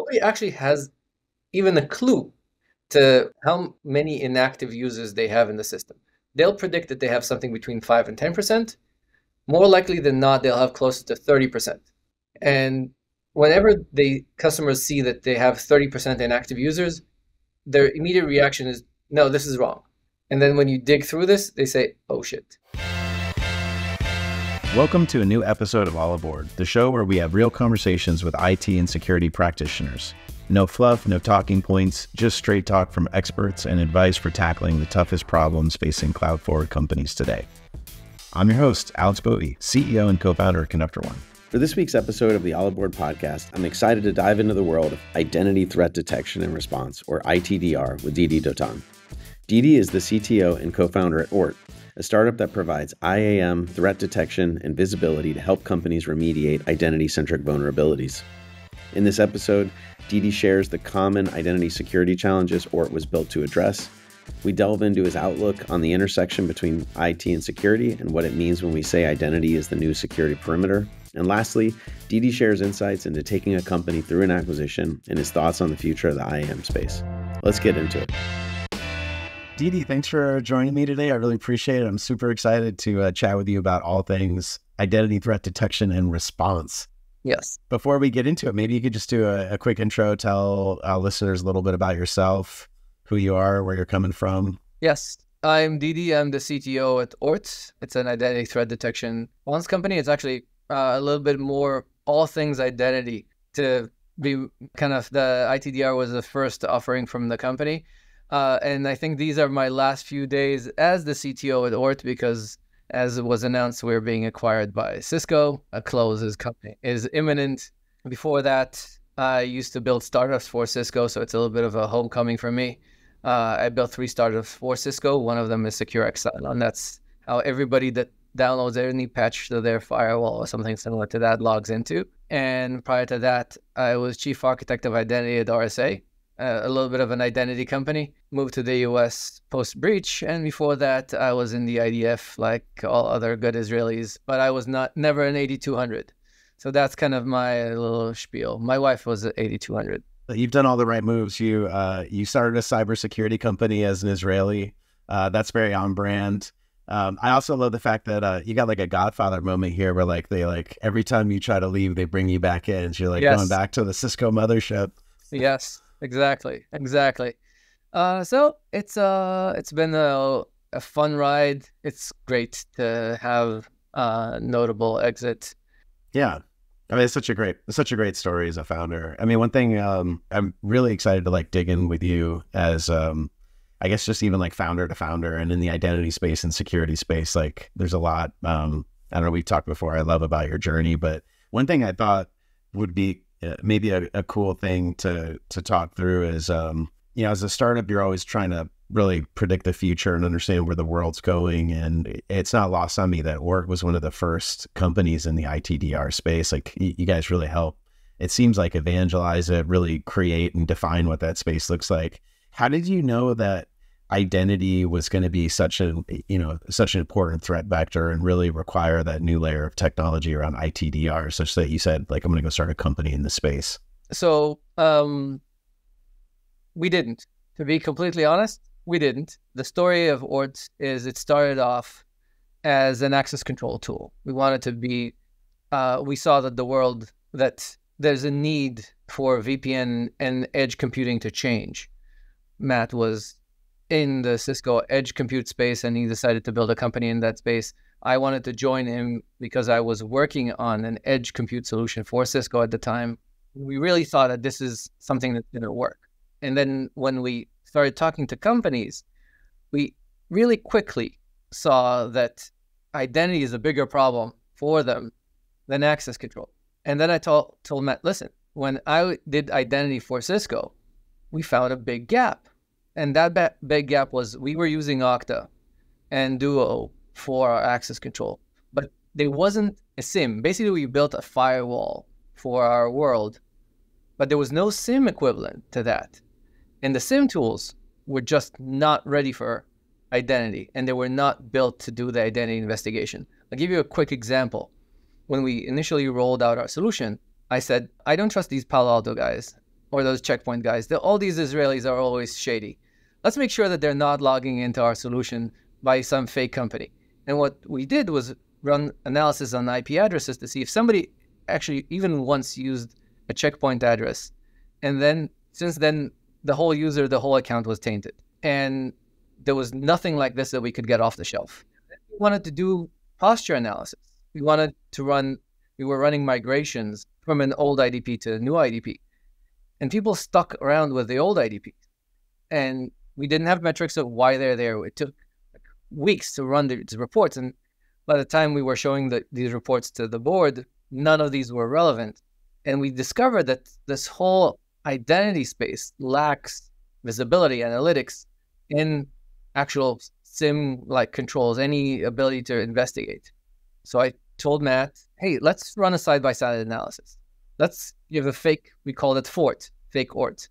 nobody actually has even a clue to how many inactive users they have in the system. They'll predict that they have something between 5 and 10%. More likely than not, they'll have closer to 30%. And whenever the customers see that they have 30% inactive users, their immediate reaction is, no, this is wrong. And then when you dig through this, they say, oh shit. Welcome to a new episode of All Aboard, the show where we have real conversations with IT and security practitioners. No fluff, no talking points, just straight talk from experts and advice for tackling the toughest problems facing cloud-forward companies today. I'm your host, Alex Bowie, CEO and co-founder of Conductor One. For this week's episode of the All Aboard podcast, I'm excited to dive into the world of identity threat detection and response, or ITDR, with Didi Dotan. Didi is the CTO and co-founder at Oort, a startup that provides IAM threat detection and visibility to help companies remediate identity-centric vulnerabilities. In this episode, Didi shares the common identity security challenges Oort was built to address. We delve into his outlook on the intersection between IT and security and what it means when we say identity is the new security perimeter. And lastly, Didi shares insights into taking a company through an acquisition and his thoughts on the future of the IAM space. Let's get into it. Didi, thanks for joining me today. I really appreciate it. I'm super excited to chat with you about all things identity threat detection and response. Yes. Before we get into it, maybe you could just do a quick intro, tell our listeners a little bit about yourself, who you are, where you're coming from. Yes. I'm Didi. I'm the CTO at Oort. It's an identity threat detection response company. It's actually a little bit more all things identity to be kind of the ITDR was the first offering from the company. And I think these are my last few days as the CTO at Oort because, as it was announced, we're being acquired by Cisco. A close is imminent. Before that, I used to build startups for Cisco, so it's a little bit of a homecoming for me. I built 3 startups for Cisco. One of them is SecureXile, and that's how everybody that downloads any patch to their firewall or something similar to that logs into. And prior to that, I was chief architect of identity at RSA. A little bit of an identity company, moved to the US post-breach, and before that, I was in the IDF like all other good Israelis, but I was never an 8200. So that's kind of my little spiel. My wife was at 8200. You've done all the right moves. You started a cybersecurity company as an Israeli. That's very on brand. I also love the fact that you got like a Godfather moment here where every time you try to leave, they bring you back in. So you're going back to the Cisco mothership. Yes. Exactly. So it's been a fun ride. It's great to have a notable exit. Yeah. I mean, it's such a great story as a founder. I mean, one thing I'm really excited to dig in with you as I guess just even founder to founder and in the identity space and security space, there's a lot, I don't know, we've talked before, I love about your journey, but one thing I thought would be maybe a cool thing to talk through is, as a startup, you're always trying to really predict the future and understand where the world's going. And it's not lost on me that Oort was one of the first companies in the ITDR space. You guys really help, it seems like, evangelize it, really create and define what that space looks like. How did you know that identity was going to be such an important threat vector and really require that new layer of technology around ITDR, such that you said, I'm going to go start a company in this space? So we didn't. To be completely honest, we didn't. The story of Oort is it started off as an access control tool. We wanted to be, we saw that there's a need for VPN and edge computing to change. Matt was in the Cisco edge compute space, and he decided to build a company in that space. I wanted to join him because I was working on an edge compute solution for Cisco at the time. We really thought that this is something that's going to work. And then when we started talking to companies, we really quickly saw that identity is a bigger problem for them than access control. And then I told Matt, listen, when I did identity for Cisco, we found a big gap. And that big gap was we were using Okta and Duo for our access control, but there wasn't a SIEM. Basically, we built a firewall for our world, but there was no SIEM equivalent to that. And the SIEM tools were just not ready for identity, and they were not built to do the identity investigation. I'll give you a quick example. When we initially rolled out our solution, I said, I don't trust these Palo Alto guys. or those checkpoint guys. All these Israelis are always shady. Let's make sure that they're not logging into our solution by some fake company. And what we did was run analysis on IP addresses to see if somebody actually even once used a checkpoint address. And then since then, the whole account was tainted. And there was nothing like this that we could get off the shelf. We wanted to do posture analysis. We were running migrations from an old IDP to a new IDP. And people stuck around with the old IDP. And we didn't have metrics of why they're there. It took weeks to run these reports. And by the time we were showing these reports to the board, none of these were relevant. And we discovered that this whole identity space lacks visibility, analytics, in actual SIM-like controls, any ability to investigate. So I told Matt, hey, let's run a side-by-side analysis. Let's give a fake, we called it Fort, fake Oort.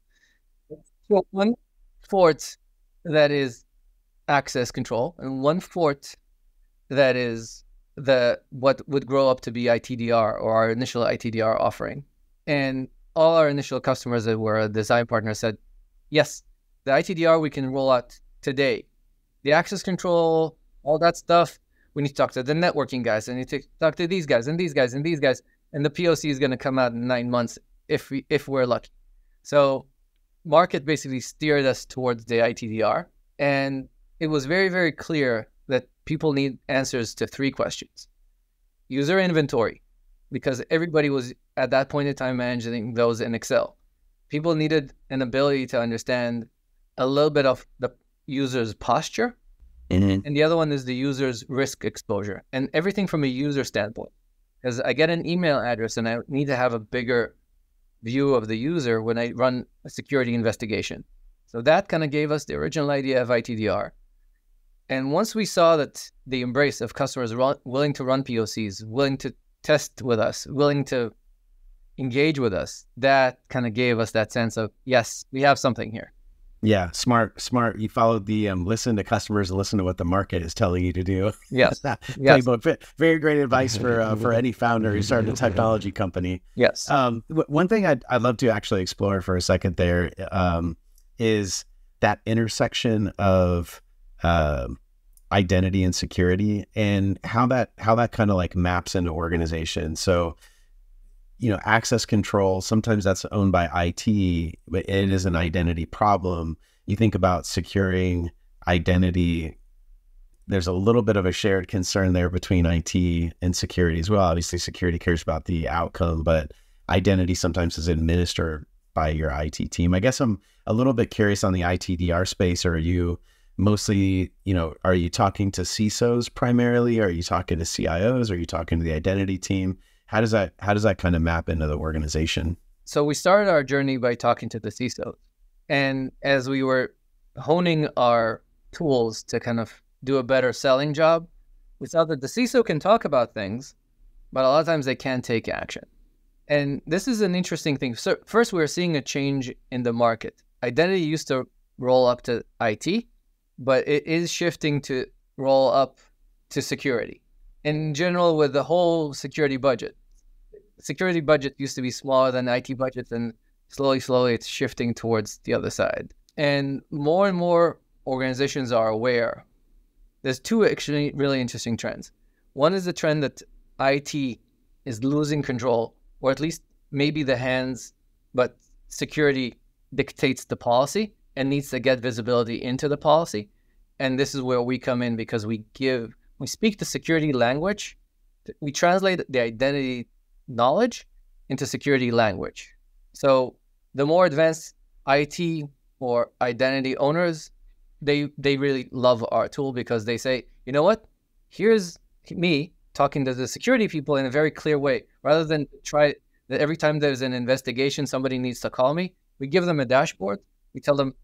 So one Fort that is access control, and one Fort that is what would grow up to be ITDR, or our initial ITDR offering. And all our initial customers that were a design partner said, yes, the ITDR we can roll out today. The access control, all that stuff, we need to talk to the networking guys, and need to talk to these guys and these guys and these guys. And the POC is going to come out in 9 months if we're lucky. So market basically steered us towards the ITDR. And it was very, very clear that people need answers to 3 questions. User inventory, because everybody was at that point in time managing those in Excel. People needed an ability to understand a little bit of the user's posture. And the other one is the user's risk exposure, and everything from a user standpoint. Because I get an email address and I need to have a bigger view of the user when I run a security investigation. So that kind of gave us the original idea of ITDR. And once we saw that the embrace of customers willing to run POCs, willing to test with us, willing to engage with us, that kind of gave us that sense of, yes, we have something here. Yeah, smart. You followed the listen to customers and listen to what the market is telling you to do. Yes. Yes. Very great advice for any founder who's starting a technology company. Yes. One thing I'd love to actually explore for a second there is that intersection of identity and security, and how that kind of like maps into organization. So, access control, sometimes that's owned by IT, but it is an identity problem. You think about securing identity, there's a little bit of a shared concern there between IT and security as well. Obviously, security cares about the outcome, but identity sometimes is administered by your IT team. I guess I'm a little bit curious on the ITDR space. Or are you mostly, are you talking to CISOs primarily? Are you talking to CIOs? Are you talking to the identity team? How does that kind of map into the organization? So we started our journey by talking to the CISOs. And as we were honing our tools to kind of do a better selling job, we saw that the CISO can talk about things, but a lot of times they can't take action. And this is an interesting thing. So first, we're seeing a change in the market. Identity used to roll up to IT, but it is shifting to roll up to security. In general, with the whole security budget used to be smaller than IT budgets, and slowly it's shifting towards the other side. And more organizations are aware. There's 2 actually really interesting trends. One is the trend that IT is losing control, or at least maybe the hands, but security dictates the policy and needs to get visibility into the policy. And this is where we come in, because we speak the security language. We translate the identity knowledge into security language. So the more advanced IT or identity owners, they really love our tool, because they say, you know what? Here's me talking to the security people in a very clear way. Rather than try that every time there's an investigation, somebody needs to call me. We give them a dashboard. We tell them,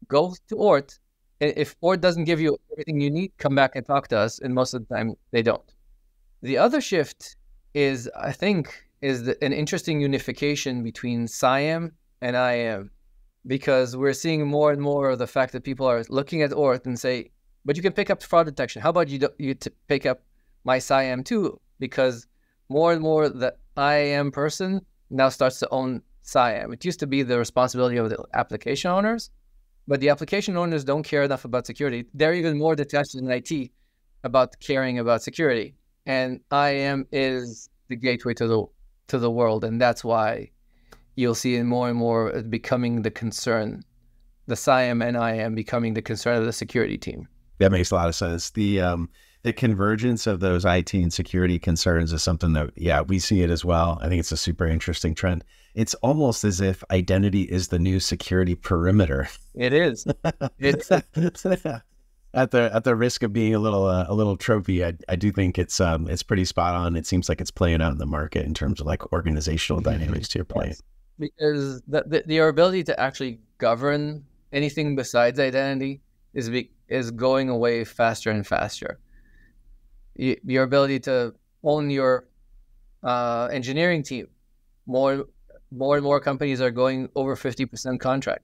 go to Oort. If Oort doesn't give you everything you need, come back and talk to us. And most of the time, they don't. The other shift is, I think, an interesting unification between SIAM and IAM, because we're seeing more and more of the fact that people are looking at Oort and say, but you can pick up fraud detection. How about you pick up my SIAM too? Because more and more the IAM person now starts to own SIAM. It used to be the responsibility of the application owners, but the application owners don't care enough about security. They're even more detached than IT about caring about security. And IAM is the gateway to the world, and that's why you'll see it more and more becoming the concern. The SIAM and IAM becoming the concern of the security team. That makes a lot of sense. The convergence of those IT and security concerns is something that, yeah, we see it as well. I think it's a super interesting trend. It's almost as if identity is the new security perimeter. It is. It's at the risk of being a little tropey, I do think it's pretty spot on. It seems like it's playing out in the market in terms of like organizational dynamics, to your point. Yes. Because your ability to actually govern anything besides identity is going away faster and faster. Your ability to own your engineering team, more and more companies are going over 50% contract.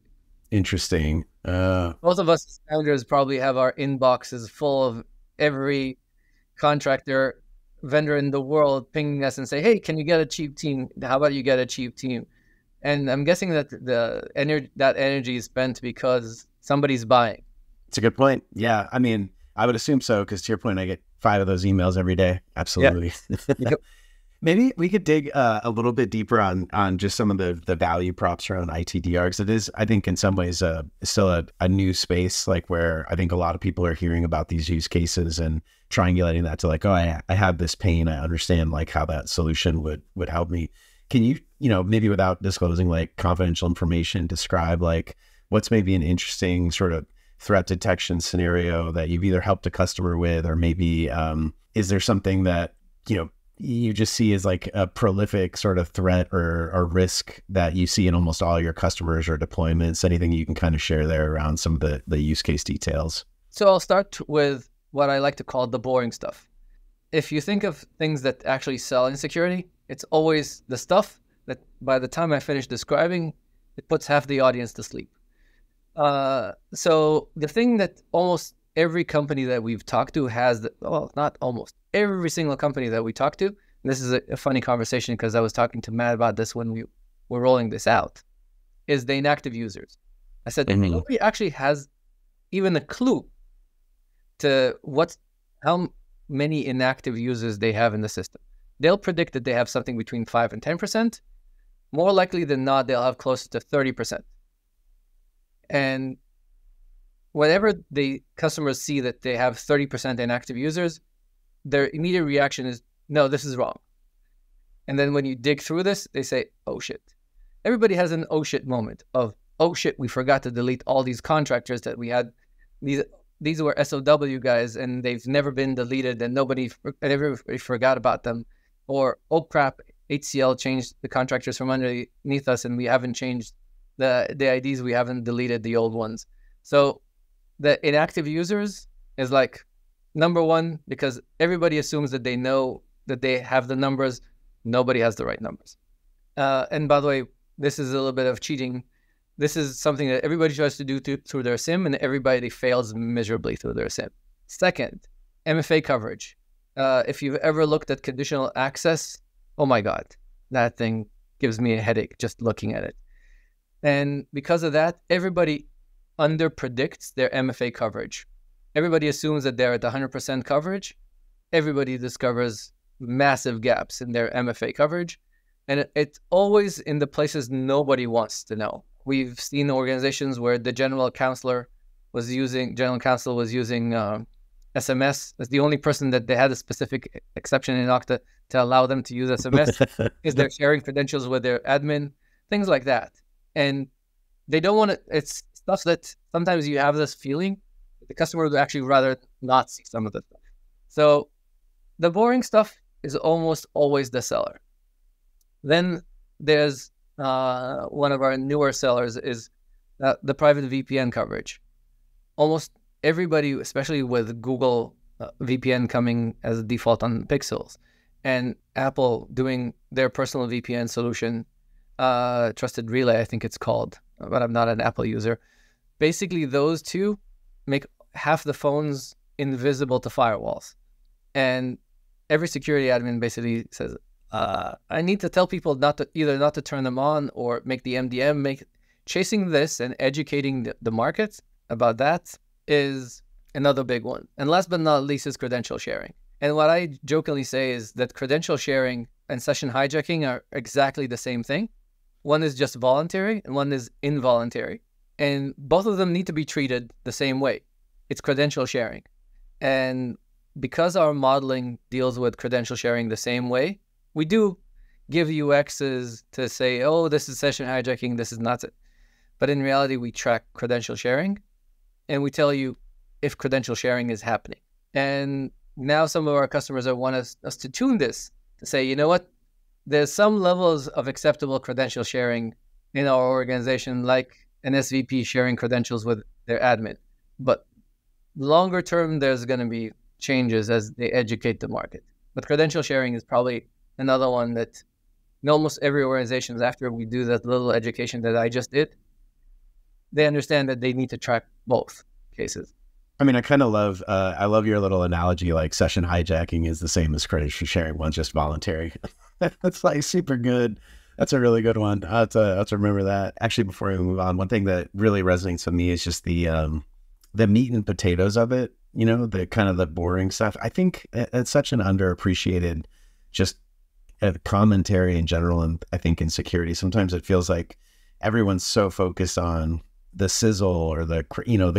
Interesting. Most of us as founders probably have our inboxes full of every contractor vendor in the world pinging us and say, hey, can you get a cheap team? How about you get a cheap team? And I'm guessing that that energy is spent because somebody's buying. It's a good point. Yeah. I mean, I would assume so, because to your point, I get 5 of those emails every day. Absolutely. Yeah. Maybe we could dig a little bit deeper on just some of the value props around ITDR, because it is, I think, in some ways still a new space, like where I think a lot of people are hearing about these use cases and triangulating that to like, oh, I have this pain. I understand like how that solution would help me. Can you, maybe without disclosing like confidential information, describe like what's maybe an interesting sort of threat detection scenario that you've either helped a customer with, or maybe is there something that, you just see as like a prolific sort of threat or risk that you see in almost all your customers or deployments? Anything you can kind of share there around some of the use case details? So I'll start with what I like to call the boring stuff. If you think of things that actually sell in security, it's always the stuff that by the time I finish describing, it puts half the audience to sleep. So the thing that almost every company that we've talked to has, not almost, every single company that we talk to, and this is a funny conversation because I was talking to Matt about this when we were rolling this out, is the inactive users. I said, nobody actually has even a clue to how many inactive users they have in the system. They'll predict that they have something between 5 and 10%. More likely than not, they'll have close to 30%. And whenever the customers see that they have 30% inactive users, their immediate reaction is, no, this is wrong. And then when you dig through this, they say, oh shit. Everybody has an oh shit moment of, oh shit, we forgot to delete all these contractors that we had. These were SOW guys and they've never been deleted and everybody forgot about them. Or, oh crap, HCL changed the contractors from underneath us and we haven't changed the IDs, we haven't deleted the old ones. So the inactive users is like number one, because everybody assumes that they know that they have the numbers. Nobody has the right numbers. And by the way, this is a little bit of cheating. This is something that everybody tries to do through their SIM, and everybody fails miserably through their SIM. Second, MFA coverage. If you've ever looked at conditional access, oh my God, that thing gives me a headache just looking at it. And because of that, everybody underpredicts their MFA coverage. Everybody assumes that they're at 100% coverage. Everybody discovers massive gaps in their MFA coverage. And it's always in the places nobody wants to know. We've seen organizations where the general counsel was using SMS as the only person that they had a specific exception in Okta to allow them to use SMS is they're sharing credentials with their admin, things like that. And they don't want to, it's stuff that sometimes you have this feeling that the customer would actually rather not see some of the stuff. So the boring stuff is almost always the seller. Then there's one of our newer sellers is the private VPN coverage. Almost everybody, especially with Google VPN coming as a default on Pixels and Apple doing their personal VPN solution, Trusted Relay, I think it's called, but I'm not an Apple user. Basically, those two make half the phones invisible to firewalls. And every security admin basically says, I need to tell people not to turn them on or make the MDM. Chasing this and educating the market about that is another big one. And last but not least is credential sharing. And what I jokingly say is that credential sharing and session hijacking are exactly the same thing. One is just voluntary and one is involuntary. And both of them need to be treated the same way. It's credential sharing. And because our modeling deals with credential sharing the same way, we do give UXs to say, oh, this is session hijacking, this is not it. But in reality, we track credential sharing and we tell you if credential sharing is happening. And now some of our customers want us to tune this to say, you know what, there's some levels of acceptable credential sharing in our organization, like an SVP sharing credentials with their admin. But longer term, there's going to be changes as they educate the market. But credential sharing is probably another one that in almost every organization, after we do that little education that I just did, they understand that they need to track both cases. I mean, I kind of love, I love your little analogy, like session hijacking is the same as credential sharing, one's just voluntary. That's like super good. That's a really good one. I have to remember that. Actually, before we move on, one thing that really resonates with me is just the meat and potatoes of it, you know, the kind of the boring stuff. I think it's such an underappreciated just commentary in general. And I think in security, sometimes it feels like everyone's so focused on the sizzle or the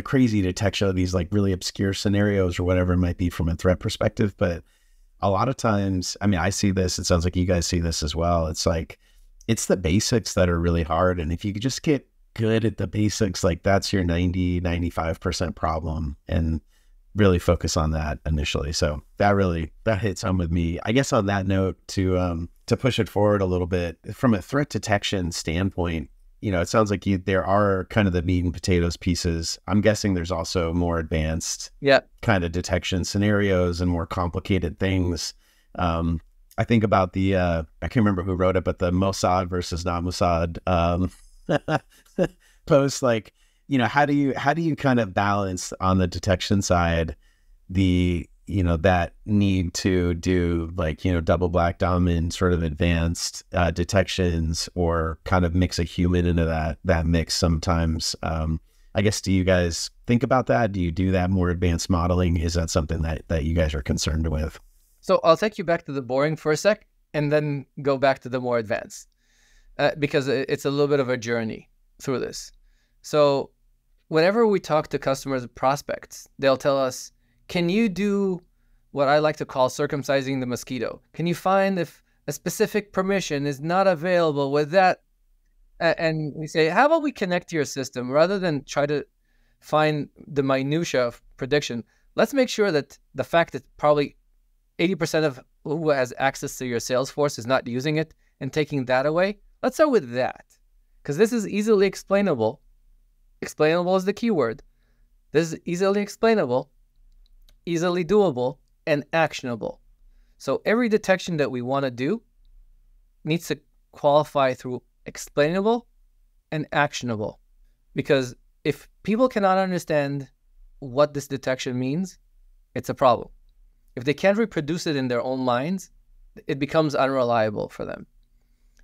crazy detection of these like really obscure scenarios or whatever it might be from a threat perspective. But a lot of times, I mean, I see this, it sounds like you guys see this as well. It's like, it's the basics that are really hard. And if you could just get good at the basics, like that's your 95% problem, and really focus on that initially. So that hits home with me. I guess on that note, to push it forward a little bit from a threat detection standpoint, you know, it sounds like there are kind of the meat and potatoes pieces. I'm guessing there's also more advanced kind of detection scenarios and more complicated things. I think about the, I can't remember who wrote it, but the Mossad versus not Mossad post, like, you know, how do you kind of balance on the detection side, you know, that need to do like, you know, double black diamond sort of advanced detections, or kind of mix a human into that mix sometimes. I guess, do you guys think about that? Do you do that more advanced modeling? Is that something that you guys are concerned with? So I'll take you back to the boring for a sec and then go back to the more advanced, because it's a little bit of a journey through this. So whenever we talk to customers and prospects, they'll tell us, can you do what I like to call circumcising the mosquito? Can you find if a specific permission is not available with that? And we say, how about we connect to your system rather than try to find the minutia of prediction? Let's make sure that the fact that probably 80% of who has access to your Salesforce is not using it and taking that away. Let's start with that, because this is easily explainable. Explainable is the keyword. This is easily explainable, easily doable, and actionable. So every detection that we want to do needs to qualify through explainable and actionable. Because if people cannot understand what this detection means, it's a problem. If they can't reproduce it in their own minds, it becomes unreliable for them.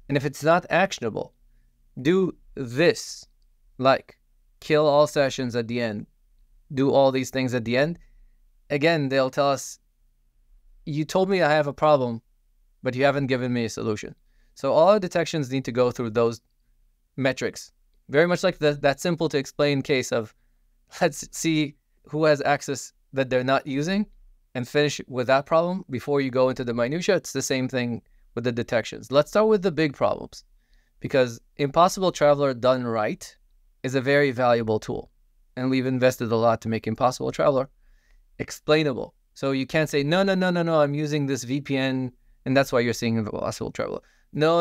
And if it's not actionable, do this, like kill all sessions at the end, do all these things at the end. Again, they'll tell us, you told me I have a problem, but you haven't given me a solution. So all our detections need to go through those metrics. Very much like that simple to explain case of, let's see who has access that they're not using and finish with that problem before you go into the minutia. It's the same thing with the detections. Let's start with the big problems, because Impossible Traveler done right is a very valuable tool. And we've invested a lot to make Impossible Traveler explainable. So you can't say, no, I'm using this VPN and that's why you're seeing Impossible Traveler. No,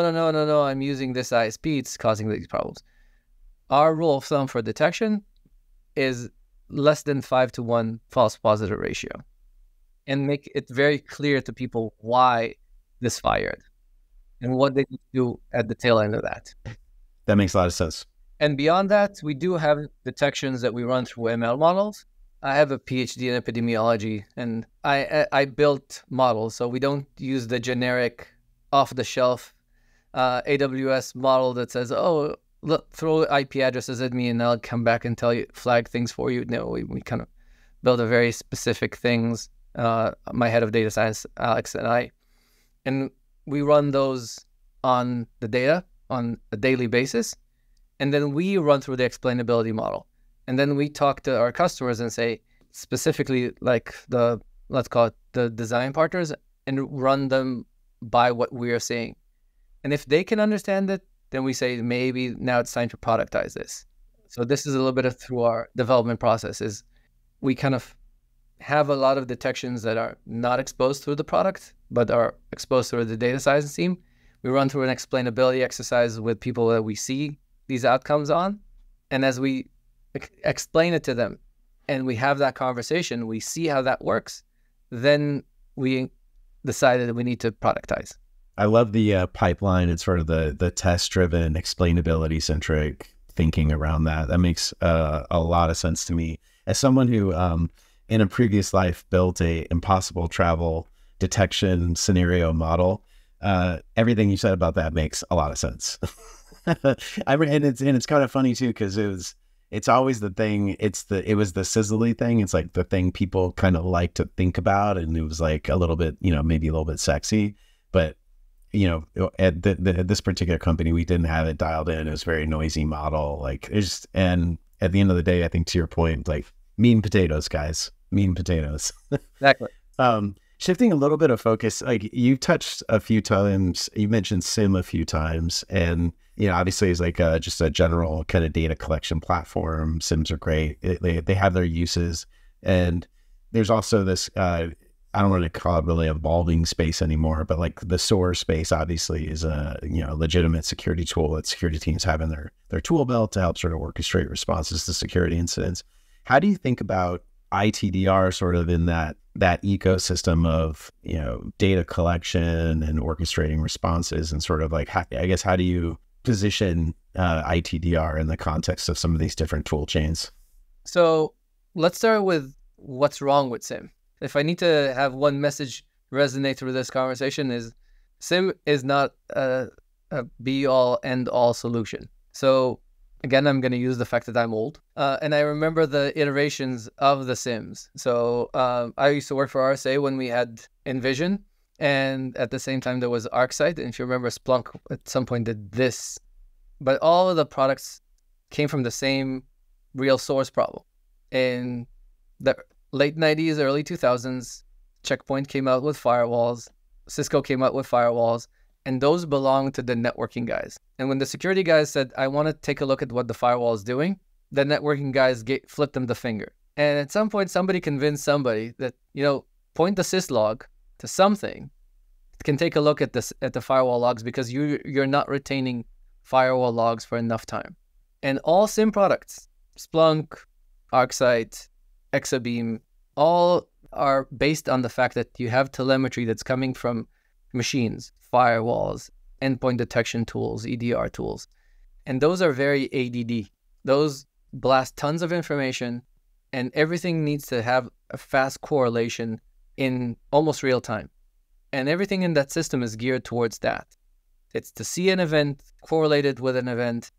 I'm using this ISP, it's causing these problems. Our rule of thumb for detection is less than 5-to-1 false positive ratio, and make it very clear to people why this fired and what they need to do at the tail end of that. That makes a lot of sense. And beyond that, we do have detections that we run through ML models. I have a PhD in epidemiology, and I built models, so we don't use the generic off-the-shelf AWS model that says, oh, look, throw IP addresses at me and I'll come back and tell you, flag things for you. No, we kind of build a very specific things, my head of data science, Alex, and we run those on the data on a daily basis. And then we run through the explainability model. And then we talk to our customers and say, specifically like let's call it the design partners, and run them by what we are saying. And if they can understand it, then we say, maybe now it's time to productize this. So this is a little bit of through our development process is we kind of have a lot of detections that are not exposed through the product, but are exposed through the data science team. We run through an explainability exercise with people that we see these outcomes on. And as we explain it to them and we have that conversation, we see how that works, then we decided that we need to productize. I love the pipeline and sort of the test-driven, explainability-centric thinking around that. That makes a lot of sense to me. As someone who, in a previous life, built a impossible travel detection scenario model, everything you said about that makes a lot of sense. And it's kind of funny too, because it's always the thing. It was the sizzly thing. It's like the thing people kind of like to think about, and it was like a little bit, maybe a little bit sexy, but at this particular company, we didn't have it dialed in. It was a very noisy model. And at the end of the day, I think to your point, like meat and potatoes, guys, meat and potatoes. Exactly. Shifting a little bit of focus, like you touched a few times, you mentioned SIM a few times, and obviously it's like just a general kind of data collection platform. SIMs are great. They have their uses, and there's also this. I don't want to call it really evolving space anymore, but like the SOAR space obviously is a legitimate security tool that security teams have in their tool belt to help sort of orchestrate responses to security incidents. How do you think about ITDR sort of in that ecosystem of data collection and orchestrating responses, and sort of like how do you position ITDR in the context of some of these different tool chains? So let's start with what's wrong with SIM. If I need to have one message resonate through this conversation, is SIM is not a be-all, end-all solution. So again, I'm going to use the fact that I'm old. And I remember the iterations of the SIMs. So I used to work for RSA when we had Envision. And at the same time, there was ArcSight. And if you remember, Splunk at some point did this. But all of the products came from the same real source problem. In the late 90s, early 2000s, Checkpoint came out with firewalls. Cisco came out with firewalls. And those belong to the networking guys. And when the security guys said, I want to take a look at what the firewall is doing, the networking guys flipped them the finger. And at some point, somebody convinced somebody that, point the syslog to something. It can take a look at the firewall logs, because you're not retaining firewall logs for enough time. And all SIM products, Splunk, ArcSight, Exabeam, all are based on the fact that you have telemetry that's coming from machines, firewalls, endpoint detection tools, EDR tools. And those are very ADD. Those blast tons of information, and everything needs to have a fast correlation in almost real time. And everything in that system is geared towards that. It's to see an event, correlate it with an event.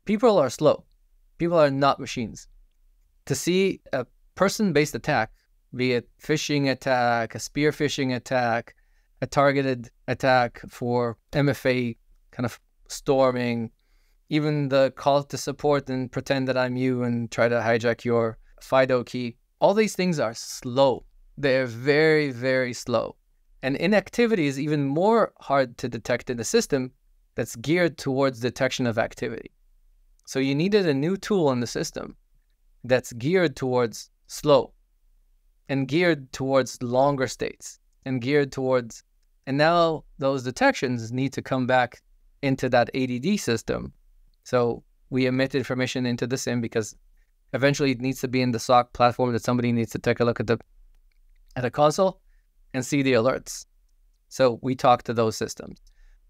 People are slow. People are not machines. To see a person-based attack, be it phishing attack, a spear phishing attack, a targeted attack for MFA kind of storming, even the call to support and pretend that I'm you and try to hijack your FIDO key. All these things are slow. They're very, very slow. And inactivity is even more hard to detect in a system that's geared towards detection of activity. So you needed a new tool in the system that's geared towards slow and geared towards longer states and geared towards, and now those detections need to come back into that ADD system. So we emit information into the SIM because eventually it needs to be in the SOC platform that somebody needs to take a look at a console and see the alerts. So we talk to those systems.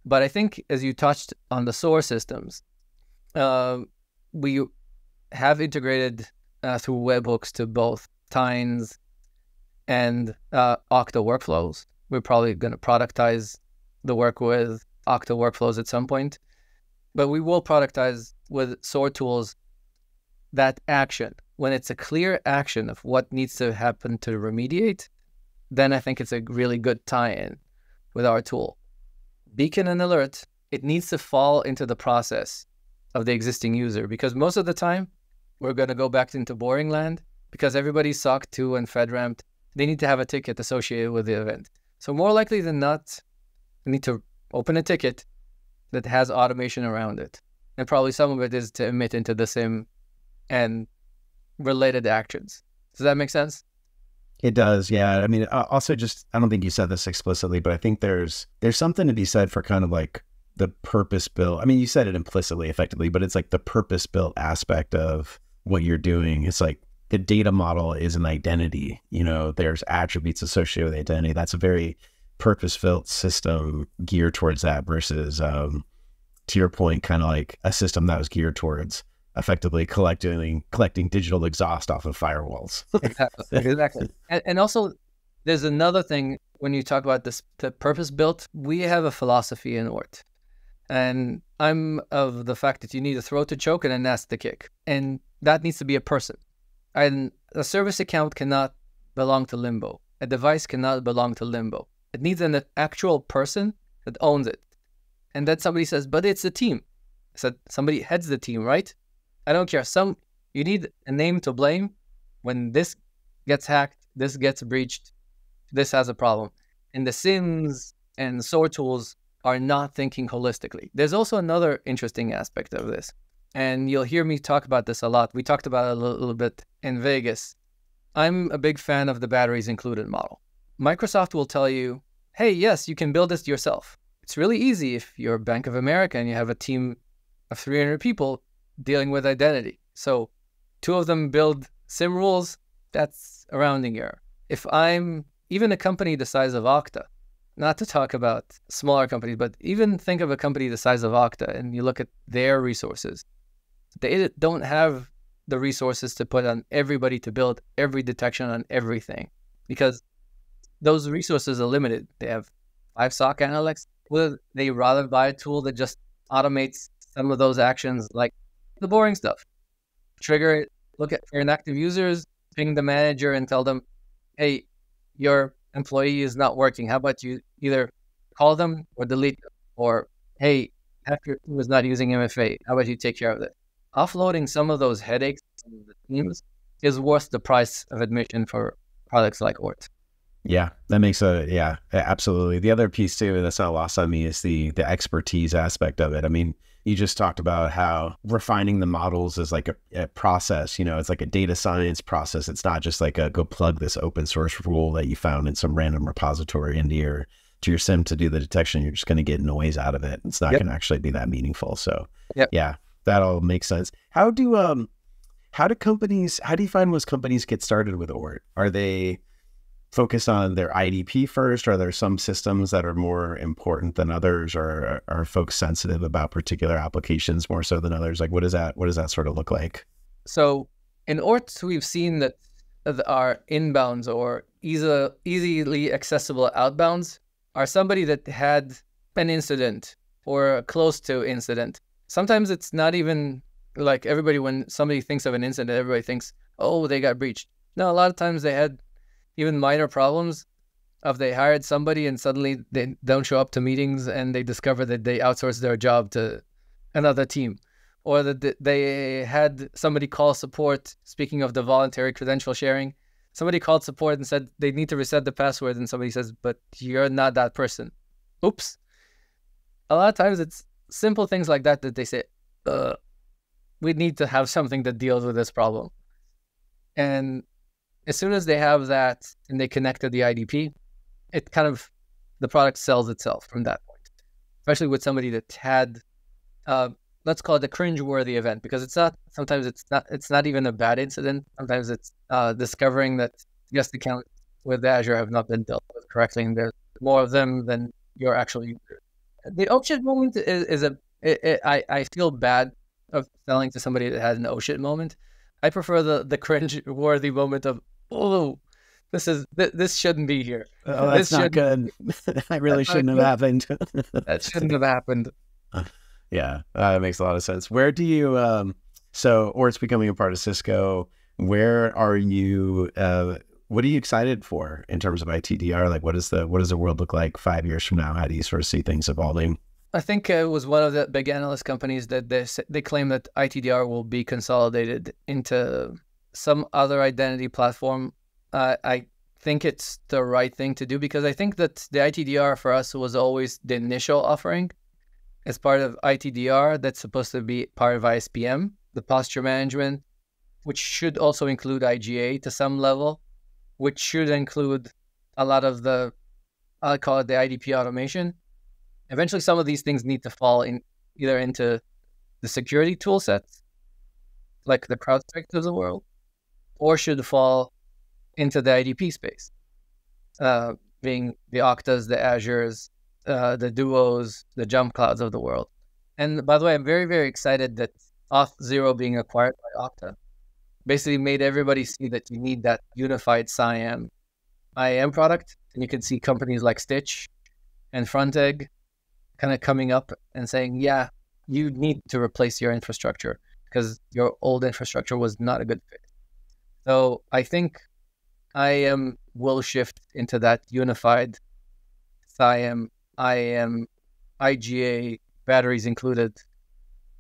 But I think as you touched on the SOAR systems, we have integrated through webhooks to both Tines and Okta workflows. We're probably going to productize the work with Okta workflows at some point. But we will productize with SOAR tools that action. When it's a clear action of what needs to happen to remediate, then I think it's a really good tie-in with our tool. Beacon and alert, it needs to fall into the process of the existing user, because most of the time we're going to go back into boring land because everybody's SOC 2 and FedRAMP. They need to have a ticket associated with the event. So more likely than not, you need to open a ticket that has automation around it. And probably some of it is to emit into the SIM and related actions. Does that make sense? It does, yeah. I mean, also just, I don't think you said this explicitly, but I think there's something to be said for kind of like the purpose-built. I mean, you said it implicitly, effectively, but it's like the purpose-built aspect of what you're doing. It's like the data model is an identity. You know, there's attributes associated with identity. That's a very purpose-built system geared towards that versus, to your point, kind of like a system that was geared towards effectively collecting digital exhaust off of firewalls. Exactly. And also, there's another thing when you talk about this, the purpose-built. We have a philosophy in Oort. And I'm of the fact that you need a throat to choke and a nest to kick. And that needs to be a person. And a service account cannot belong to Limbo. A device cannot belong to Limbo. It needs an actual person that owns it. And then somebody says, but it's a team. I said, somebody heads the team, right? I don't care. You need a name to blame when this gets hacked, this gets breached, this has a problem. And the SIMs and SOAR tools are not thinking holistically. There's also another interesting aspect of this. And you'll hear me talk about this a lot. We talked about it a little bit in Vegas. I'm a big fan of the batteries included model. Microsoft will tell you, hey, yes, you can build this yourself. It's really easy if you're Bank of America and you have a team of 300 people dealing with identity. So 2 of them build SIM rules, that's a rounding error. If I'm even a company the size of Okta, not to talk about smaller companies, but even think of a company the size of Okta and you look at their resources, they don't have the resources to put on everybody to build every detection on everything because those resources are limited. They have 5 SOC analysts. Would they rather buy a tool that just automates some of those actions, like the boring stuff? Trigger it, look at for inactive users, ping the manager and tell them, hey, your employee is not working. How about you either call them or delete them? Or, hey, half your team is not using MFA. How about you take care of that? Offloading some of those headaches from the teams is worth the price of admission for products like Oort. Yeah, that makes absolutely. The other piece too, that's not lost on me, is the expertise aspect of it. I mean, you just talked about how refining the models is like a process, you know, it's like a data science process. It's not just like a go plug this open source rule that you found in some random repository into your SIM to do the detection. You're just going to get noise out of it. It's not going to actually be that meaningful. So yeah, that all makes sense. How do you find most companies get started with Oort? Are they focus on their IDP first? Are there some systems that are more important than others, or are folks sensitive about particular applications more so than others? Like, what does that sort of look like? So in Oort, we've seen that our inbounds or easily accessible outbounds are somebody that had an incident or close to incident. Sometimes it's not even like everybody, when somebody thinks of an incident, everybody thinks, oh, they got breached. No, a lot of times they had even minor problems of they hired somebody and suddenly they don't show up to meetings and they discover that they outsourced their job to another team, or that they had somebody call support. Speaking of the voluntary credential sharing, somebody called support and said they need to reset the password, and somebody says, but you're not that person. Oops. A lot of times it's simple things like that they say, we need to have something that deals with this problem. And as soon as they have that and they connect to the IDP, it kind of, the product sells itself from that point, especially with somebody that had, let's call it a cringe-worthy event, because sometimes it's not even a bad incident. Sometimes it's discovering that guest accounts with Azure have not been dealt with correctly, and there's more of them than your actual user. The oh shit moment I feel bad of selling to somebody that had an oh shit moment. I prefer the cringe-worthy moment of, oh, This shouldn't be here. Oh, that's not good. I really shouldn't have happened. That shouldn't have happened. Yeah, it makes a lot of sense. Where do you, so Oort's becoming a part of Cisco. Where are you, what are you excited for in terms of ITDR? Like, what does the world look like 5 years from now? How do you sort of see things evolving? I think it was one of the big analyst companies that they claim that ITDR will be consolidated into some other identity platform. I think it's the right thing to do, because I think that the ITDR for us was always the initial offering as part of ITDR that's supposed to be part of ISPM, the posture management, which should also include IGA to some level, which should include a lot of the, I call it the IDP automation. Eventually, some of these things need to fall in either into the security tool sets, like the CrowdStrike of the world, or should fall into the IDP space, being the Oktas, the Azures, the Duos, the Jump Clouds of the world. And by the way, I'm very, very excited that Auth0 being acquired by Okta basically made everybody see that you need that unified SIAM IAM product. And you can see companies like Stitch and Frontegg kind of coming up and saying, yeah, you need to replace your infrastructure because your old infrastructure was not a good fit. So I think IAM will shift into that unified SIAM, IAM, IGA, batteries included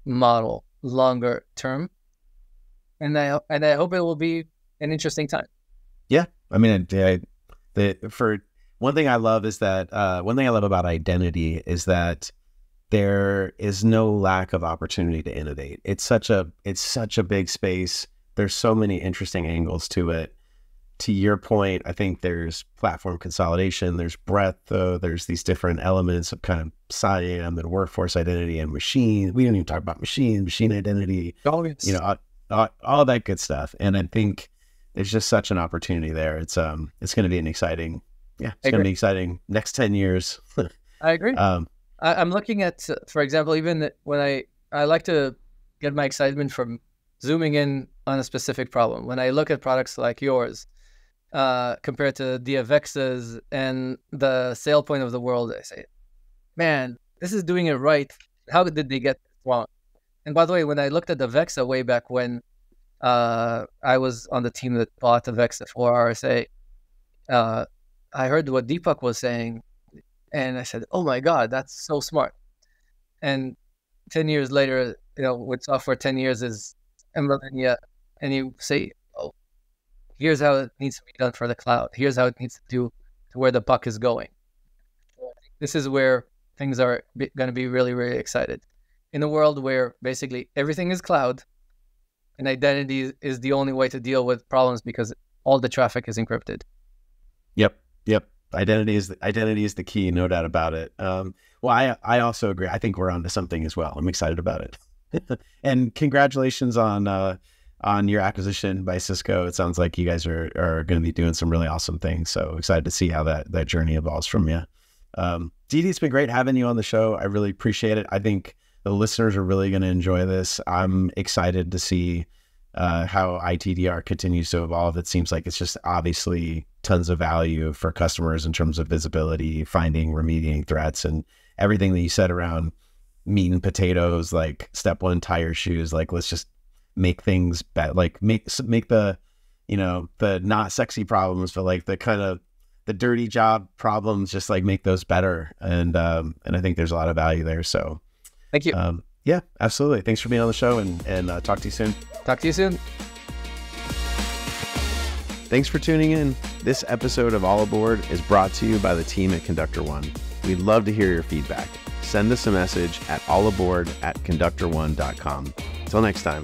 model longer term. And I hope it will be an interesting time. Yeah. I mean, for one thing I love is that one thing I love about identity is that there is no lack of opportunity to innovate. It's such a big space. There's so many interesting angles to it. To your point, I think there's platform consolidation, there's breadth, there's these different elements of kind of SIAM and workforce identity and machine. We don't even talk about machine identity, you know, all that good stuff. And I think there's just such an opportunity there. It's going to be an exciting, it's going to be exciting next 10 years. I agree. I'm looking at, for example, even when I like to get my excitement from zooming in on a specific problem. When I look at products like yours, compared to the Avexas and the SailPoint of the world, I say, man, this is doing it right. How did they get it wrong? And by the way, when I looked at the Avexa way back when I was on the team that bought Avexa for RSA, I heard what Deepak was saying, and I said, oh my God, that's so smart. And 10 years later, you know, with software, 10 years is a millennia, and you say, oh, here's how it needs to be done for the cloud. Here's how it needs to do to where the puck is going. This is where things are going to be really, really excited. In a world where basically everything is cloud and identity is the only way to deal with problems because all the traffic is encrypted. Yep. Identity is the key, no doubt about it. Well, I also agree. I think we're onto something as well. I'm excited about it. And congratulations on your acquisition by Cisco. It sounds like you guys are going to be doing some really awesome things. So excited to see how that journey evolves from you. Didi, it's been great having you on the show. I really appreciate it. I think the listeners are really going to enjoy this. I'm excited to see how ITDR continues to evolve. It seems like it's just obviously tons of value for customers in terms of visibility, finding, remediating threats, and everything that you said around meat and potatoes, like step one, tie your shoes. Like, let's just make things better. Like make the, you know, the not sexy problems, but like the kind of the dirty job problems, just like make those better. And I think there's a lot of value there. So thank you. Yeah, absolutely. Thanks for being on the show, and talk to you soon. Talk to you soon. Thanks for tuning in. This episode of All Aboard is brought to you by the team at Conductor One. We'd love to hear your feedback. Send us a message at allaboard@conductorone.com. Until next time.